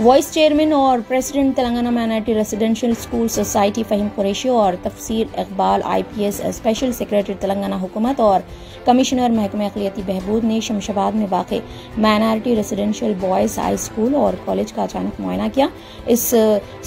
Vice chairman और president Telangana minority residential school society Fahim Qureshi और Tafseer Iqbal IPS special secretary Telangana हुकूमत और कमिश्नर महकमे अक़लियती बहबूद ने शमशाबाद में वाक़े minority residential boys high school और कॉलेज का अचानक मुआयना किया। इस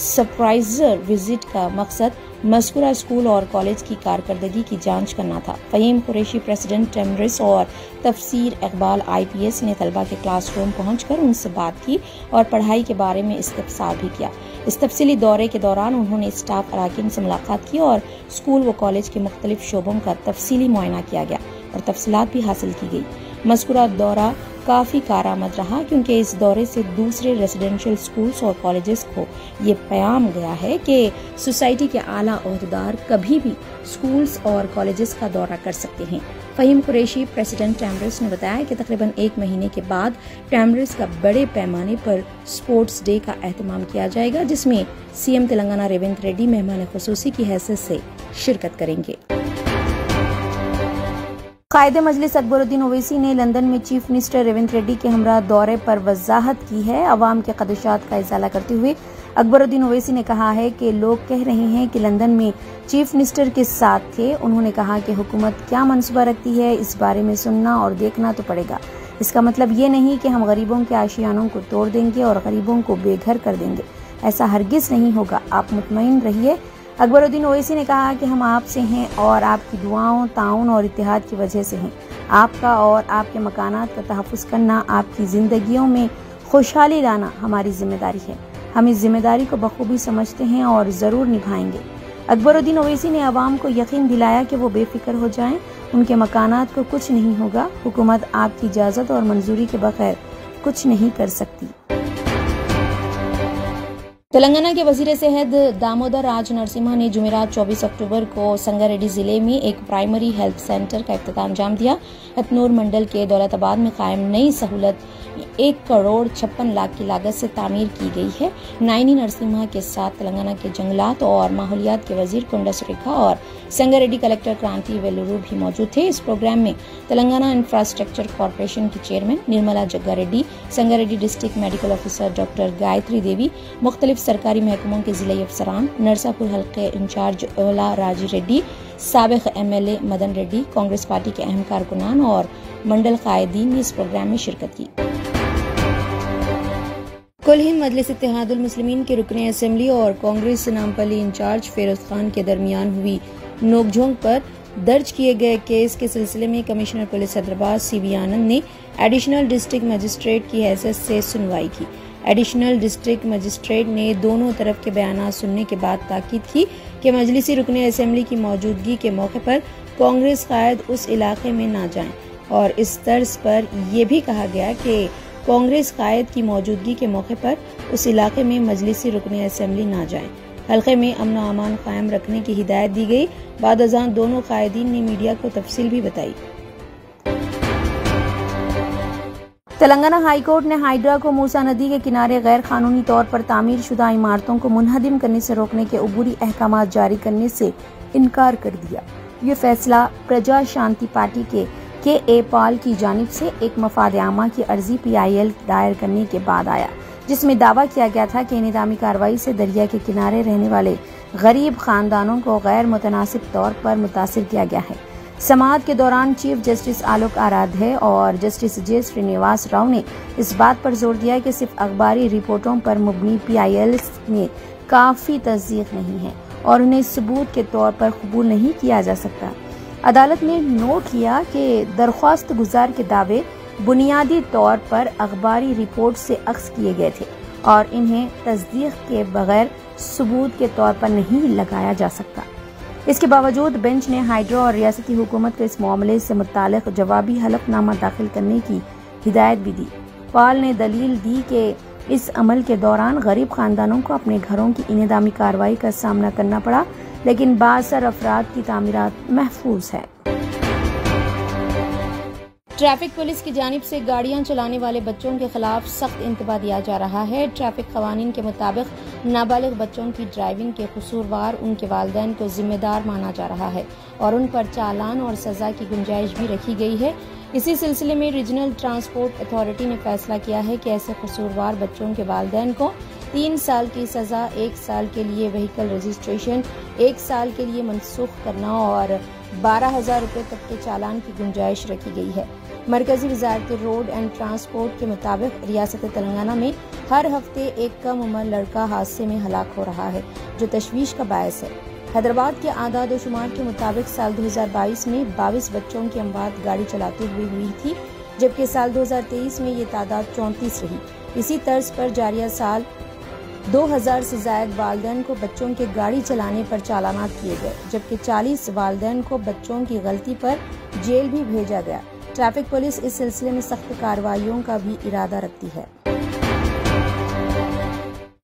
सरप्राइज विजिट का मकसद मज़कूरा स्कूल और कॉलेज की कारकर्दगी की जांच करना था। फ़हीम कुरैशी प्रेसिडेंट टेमरिस और तफसीर इकबाल IPS ने तलबा के क्लासरूम पहुंचकर उनसे बात की और पढ़ाई के बारे में इस्तफसार भी किया। इस तफसीली दौरे के दौरान उन्होंने स्टाफ अराकीन से मुलाकात की और स्कूल व कॉलेज के मुख्तलिफ शोबों का तफसीली मुआयना किया गया और तफसीलात भी हासिल की गई। मज़कूरा दौरा काफी कारआमद रहा क्योंकि इस दौरे से दूसरे रेसिडेंशियल स्कूल्स और कॉलेजेस को ये पैगाम गया है कि सोसाइटी के आला ओहदेदार कभी भी स्कूल्स और कॉलेजेस का दौरा कर सकते हैं। फ़हीम कुरैशी प्रेसिडेंट टेमरिस ने बताया कि तकरीबन 1 महीने के बाद टेमरिस का बड़े पैमाने पर स्पोर्ट्स डे का एहतमाम किया जाएगा, जिसमें CM तेलंगाना रेवंत रेड्डी मेहमान खुसूसी की हैसियत से शिरकत करेंगे। कायदे मजलिस अकबरुद्दीन ओवैसी ने लंदन में चीफ मिनिस्टर रेवंत रेड्डी के हमरा दौरे पर वजाहत की है। अवाम के खदशात का इजाला करते हुए अकबरुद्दीन ओवैसी ने कहा है कि लोग कह रहे हैं कि लंदन में चीफ मिनिस्टर के साथ थे। उन्होंने कहा कि हुकूमत क्या मंसूबा रखती है, इस बारे में सुनना और देखना तो पड़ेगा। इसका मतलब ये नहीं कि हम गरीबों के आशियानों को तोड़ देंगे और गरीबों को बेघर कर देंगे। ऐसा हरगिज नहीं होगा, आप मुतमईन रहिए। अकबरुद्दीन ओवैसी ने कहा कि हम आपसे हैं और आपकी दुआओं, ताउन और इत्तेहाद की वजह से हैं। आपका और आपके मकानात का तहफ़्फ़ुज़ करना, आपकी जिंदगियों में खुशहाली लाना हमारी जिम्मेदारी है। हम इस जिम्मेदारी को बखूबी समझते हैं और ज़रूर निभाएंगे। अकबरुद्दीन ओवैसी ने अवाम को यकीन दिलाया कि वो बेफिक्र हो जाएं, उनके मकानात को कुछ नहीं होगा। हुकूमत आपकी इजाज़त और मंजूरी के बगैर कुछ नहीं कर सकती। तेलंगाना के वजीर सेहत दामोदर राज नरसिम्हा ने जुमेरात 24 अक्टूबर को संगारेड्डी जिले में एक प्राइमरी हेल्थ सेंटर का इफ्तिताह अंजाम दिया। हथनूर मंडल के दौलताबाद में कायम नई सहूलत 1 करोड़ 56 लाख की लागत से तामीर की गई है। नायनी नरसिम्हा के साथ तेलंगाना के जंगलात और माहौलियात के वजीर कुंडा सुरेखा और संगारेड्डी कलेक्टर क्रांति वेलुरु भी मौजूद थे। इस प्रोग्राम में तेलंगाना इंफ्रास्ट्रक्चर कॉरपोरेशन की chairman Nirmala Jaggareddy, Sangareddy district medical officer doctor Gayatri Devi, मुख्तलिफ सरकारी महकमों के जिला अफसरान, नरसापुर हल्के इंचार्ज ओला राजी रेड्डी, साबिक MLA मदन रेड्डी, कांग्रेस पार्टी के अहम कारकुनान और मंडल कायदीन ने इस प्रोग्राम में शिरकत की। कुल हिंद मजलिस इत्तेहादुल मुस्लिमीन के रुकने असेंबली और कांग्रेस नामपल्ली इंचार्ज फेरोज खान के दरमियान हुई नोकझोंक पर दर्ज किए गए केस के सिलसिले में कमिश्नर पुलिस हैदराबाद CV आनंद ने एडिशनल डिस्ट्रिक्ट मजिस्ट्रेट की हैसियत से सुनवाई की। एडिशनल डिस्ट्रिक्ट मजिस्ट्रेट ने दोनों तरफ के बयानात सुनने के बाद ताकीद की कि मजलिसी रुकने असेंबली की मौजूदगी के मौके पर कांग्रेस कायद उस इलाके में न जाएं और इस तर्ज पर यह भी कहा गया कि कांग्रेस कायद की मौजूदगी के मौके पर उस इलाके में मजलिसी रुकने असेंबली न जाएं। हल्के में अमन व अमान कायम रखने की हिदायत दी गई। बाद अज़ान दोनों कायदीन ने मीडिया को तफसील भी बताई। तेलंगाना हाई कोर्ट ने हाइड्रा को मूसा नदी के किनारे गैर कानूनी तौर पर तामीर शुदा इमारतों को मुनहदिम करने से रोकने के उबूरी अहकामात जारी करने से इनकार कर दिया। ये फैसला प्रजा शांति पार्टी के KA पाल की जानिब से एक मफाद आमा की अर्जी PIL दायर करने के बाद आया, जिसमें दावा किया गया था कि निज़ामी कार्रवाई से दरिया के किनारे रहने वाले गरीब खानदानों को गैर मुतनासिब तौर पर मुतासिर किया गया है। समाअत के दौरान चीफ जस्टिस आलोक आराध्य और जस्टिस J श्रीनिवास राव ने इस बात पर जोर दिया कि सिर्फ अखबारी रिपोर्टों पर मुबनी PIL में काफी तस्दीक नहीं है और उन्हें सबूत के तौर पर कबूल नहीं किया जा सकता। अदालत ने नोट किया कि दरख्वास्त गुजार के दावे बुनियादी तौर पर अखबारी रिपोर्ट से अक्स किए गए थे और इन्हें तस्दीक के बगैर सबूत के तौर पर नहीं लगाया जा सकता। इसके बावजूद बेंच ने हाइड्रा और रियासती हुकूमत को इस मामले से मुतालिक जवाबी हलफनामा दाखिल करने की हिदायत भी दी। पाल ने दलील दी कि इस अमल के दौरान गरीब खानदानों को अपने घरों की इनेदामी कार्रवाई का सामना करना पड़ा, लेकिन बासर अफराद की तामीरात महफूज है। ट्रैफिक पुलिस की जानिब से गाड़ियां चलाने वाले बच्चों के खिलाफ सख्त इंतबाह दिया जा रहा है। ट्रैफिक कवानीन के मुताबिक नाबालिग बच्चों की ड्राइविंग के कसूरवार उनके वालिदैन को जिम्मेदार माना जा रहा है और उन पर चालान और सजा की गुंजाइश भी रखी गई है। इसी सिलसिले में रीजनल ट्रांसपोर्ट अथॉरिटी ने फैसला किया है कि ऐसे कसूरवार बच्चों के वालिदैन को 3 साल की सजा, 1 साल के लिए व्हीकल रजिस्ट्रेशन, 1 साल के लिए मनसूख करना और 12,000 रुपए तक के चालान की गुंजाइश रखी गई है। मरकजी वजारत रोड एंड ट्रांसपोर्ट के मुताबिक रियासत तेलंगाना में हर हफ्ते एक कम उम्र लड़का हादसे में हलाक हो रहा है, जो तशवीश का बायस है। हैदराबाद के आदाद व शुमार के मुताबिक साल 2022 में 22 बच्चों की अमवात गाड़ी चलाते हुए हुई थी, जबकि साल 2023 में ये तादाद 34 रही। इसी तर्ज पर जारिया साल 2000 से जायद वालिदैन को बच्चों के गाड़ी चलाने पर चालानात किए गए, जबकि 40 वालिदैन को बच्चों की गलती पर जेल भी भेजा गया। ट्रैफिक पुलिस इस सिलसिले में सख्त कार्रवाइयों का भी इरादा रखती है।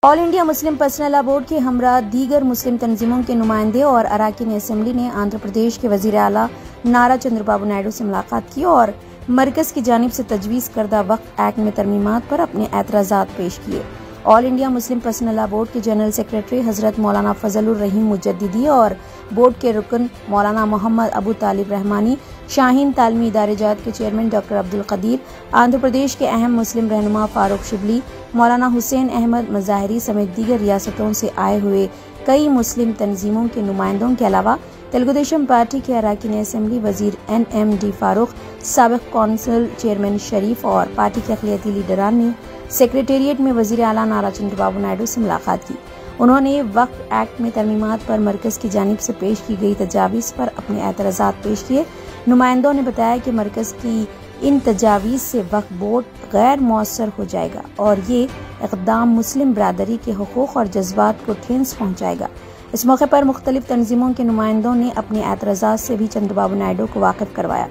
All India Muslim personal law board के हमरा दीगर मुस्लिम तंजीमों के नुमाइंदे और अरकान असेंबली ने आंध्र प्रदेश के वजीर आला नारा चंद्रबाबू नायडू से मुलाकात की और मरकज की जानिब से तजवीज़ करदा वक्फ एक्ट में तरमीमात पर अपने एतराज़ात पेश किए। All India Muslim personal law board के जनरल सेक्रेटरी हजरत मौलाना फजलुर रहीम मुजद्दिदी और बोर्ड के रुकन मौलाना मोहम्मद अबू तालिब रहमानी, शाहीन तालीमी इदारे जात के चेयरमैन डॉक्टर अब्दुल कदीर, आंध्र प्रदेश के अहम मुस्लिम रहनुमा फारूक शिबली, मौलाना हुसैन अहमद मज़ाहिरी समेत दीगर रियासतों से आए हुए कई मुस्लिम तंजीमों के नुमाइंदों के अलावा तेलुगु देशम पार्टी के अरकान असेंबली वजीर NMD फारूक, साबिक कौंसिल चेयरमैन शरीफ और पार्टी के अक़लियती लीडरान ने सेक्रेटेरिएट में वजीर आला नारा चंद्रबाबू नायडू से मुलाकात की। उन्होंने वक्फ एक्ट में तरमीमात पर मरकज की जानिब से पेश की गई तजावीज़ पर अपने एतराज़ात पेश किए। नुमाइंदों ने बताया कि मरकज की इन तजावीज़ से वक्फ बोर्ड गैर मौसर हो जाएगा और ये इक़दाम मुस्लिम बरादरी के हुकूक और जज्बात को ठेस पहुँचाएगा। इस मौके पर मुख्तलिफ तंजीमों के नुमाइंदों ने अपने एतराज़ात से भी चंद्रबाबू नायडू को वाकिफ करवाया।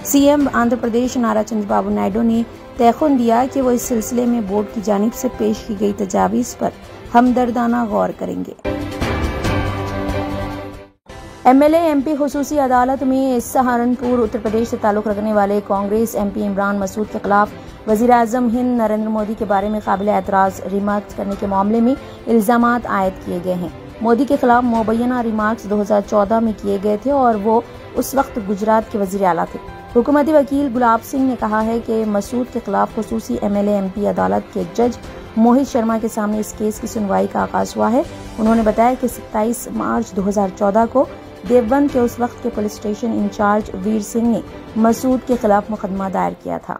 CM आंध्र प्रदेश नारा चंद्रबाबू नायडू ने तयख़ुन दिया कि वो इस सिलसिले में बोर्ड की जानिब से पेश की गई तजावीज़ पर हमदर्दाना गौर करेंगे। MLA MP खुसूसी अदालत में सहारनपुर उत्तर प्रदेश से ताल्लुक़ रखने वाले कांग्रेस MP इमरान मसूद के खिलाफ वज़ीर आज़म हिंद नरेंद्र मोदी के बारे में काबिल एतराज़ रिमार्क्स करने के मामले में इल्ज़ामात आयद किए गए हैं। मोदी के खिलाफ मुबैना रिमार्क्स 2014 में किए गए थे और वो उस वक्त गुजरात के वज़ीर आला थे। हुकूमती वकील गुलाब सिंह ने कहा है कि मसूद के खिलाफ खुसूसी MLA MP अदालत के जज मोहित शर्मा के सामने इस केस की सुनवाई का आगाज हुआ है। उन्होंने बताया कि 27 मार्च 2014 को देवबंद के उस वक्त के police station in charge Veer Singh ने मसूद के खिलाफ मुकदमा दायर किया था।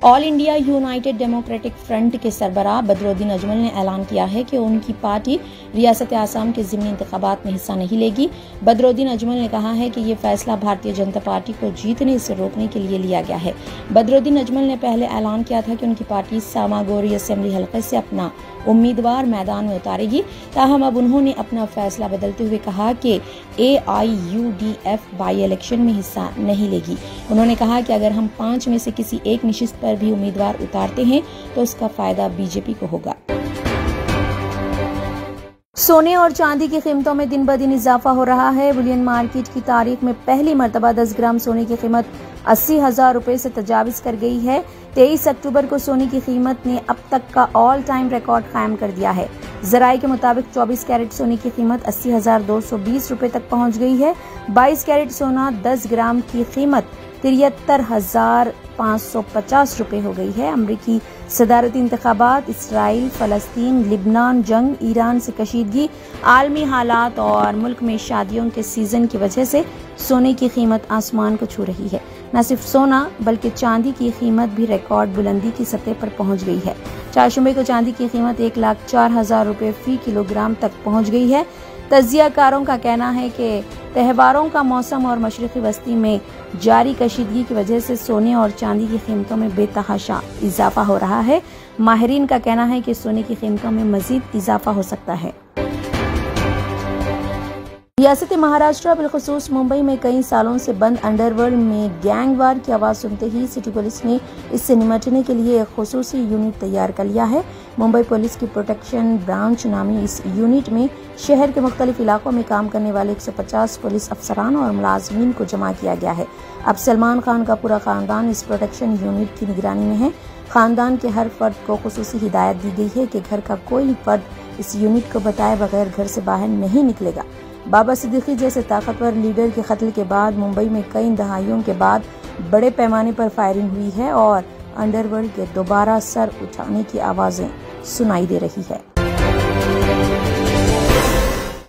All India United democratic front के सरबराह बदरुद्दीन अजमल ने ऐलान किया है कि उनकी पार्टी रियासत आसाम के ज़िमनी इंतखाबात में हिस्सा नहीं लेगी। बदरुद्दीन अजमल ने कहा है कि ये फैसला भारतीय जनता पार्टी को जीतने से रोकने के लिए लिया गया है। बदरुद्दीन अजमल ने पहले ऐलान किया था कि उनकी पार्टी सामागोरी असेंबली हलके से अपना उम्मीदवार मैदान में उतारेगी, ताहम अब उन्होंने अपना फैसला बदलते हुए कहा कि AIUDF बाई इलेक्शन में हिस्सा नहीं लेगी। उन्होंने कहा कि अगर हम 5 में से किसी एक नशिस्त पर भी उम्मीदवार उतारते हैं तो उसका फायदा BJP को होगा। सोने और चांदी की कीमतों में दिन ब दिन इजाफा हो रहा है। बुलियन मार्केट की तारीख में पहली मरतबा 10 ग्राम सोने की कीमत 80,000 रुपए से तजाविज कर गई है। 23 अक्टूबर को सोने की कीमत ने अब तक का ऑल टाइम रिकॉर्ड कायम कर दिया है। जराये के मुताबिक 24 कैरेट सोने की कीमत 80,220 रुपए तक पहुंच गई है। 22 कैरेट सोना 10 ग्राम की कीमत 73,550 रुपए हो गई है। अमरीकी सदारती इंतखाबात, इसराइल, फलस्तीन, लिबनान, जंग, ईरान से कशीदगी, आलमी हालात और मुल्क में शादियों के सीजन की वजह से सोने की कीमत आसमान को छू रही है। न सिर्फ सोना बल्कि चांदी की कीमत भी रिकॉर्ड बुलंदी की सतह पर पहुंच गई है। चारशंबे को चांदी की कीमत 1,04,000 रुपए फी किलोग्राम तक पहुंच गई है। तजियाकारों का कहना है कि त्योहारों का मौसम और मशरक़ी वस्ती में जारी कशीदगी की वजह से सोने और चांदी की कीमतों में बेतहाशा इजाफा हो रहा है। माहिरीन का कहना है कि सोने की कीमतों में मजीद इजाफा हो सकता है। रियासत महाराष्ट्र बिलखुसूस मुंबई में कई सालों से बंद अंडरवर्ल्ड में गैंगवार की आवाज सुनते ही सिटी पुलिस ने इससे निपटने के लिए एक खुसूसी यूनिट तैयार कर लिया है। मुंबई पुलिस की प्रोटेक्शन ब्रांच नामी इस यूनिट में शहर के मुख्तलिफ इलाकों में काम करने वाले 150 पुलिस अफसरान और मुलाजमीन को जमा किया गया है। अब सलमान खान का पूरा खानदान इस प्रोटेक्शन यूनिट की निगरानी में है। खानदान के हर फर्द को खुसूसी हिदायत दी गई है कि घर का कोई फर्द इस यूनिट को बताए बगैर घर से बाहर नहीं निकलेगा। बाबा सिद्दीकी जैसे ताकतवर लीडर के कत्ल के बाद मुंबई में कई दहाइयों के बाद बड़े पैमाने पर फायरिंग हुई है और अंडरवर्ल्ड के दोबारा सर उठाने की आवाजें सुनाई दे रही है।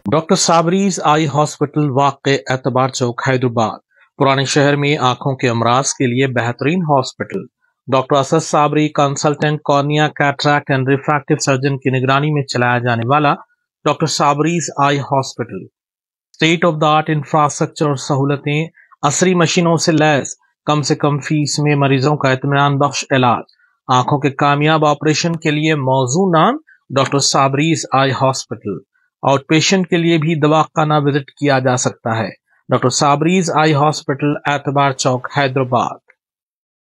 डॉक्टर साबरीज आई हॉस्पिटल वाक़े एतबार चौक हैदराबाद। पुराने शहर में आंखों के अमराज के लिए बेहतरीन hospital. Doctor Asad Sabri consultant cornea, cataract and refractive surgeon की निगरानी में चलाया जाने वाला doctor Sabri's eye hospital state of the art infrastructure और सहूलतें, असरी मशीनों से लैस, कम से कम फीस में मरीजों का इत्मीनान बख्श इलाज। आंखों के कामयाब ऑपरेशन के लिए मौजू नाम doctor Sabri's eye hospital. Out patient के लिए भी दवाखाना विजिट किया जा सकता है। डॉक्टर साबरीज आई हॉस्पिटल, एतबार चौक, हैदराबाद।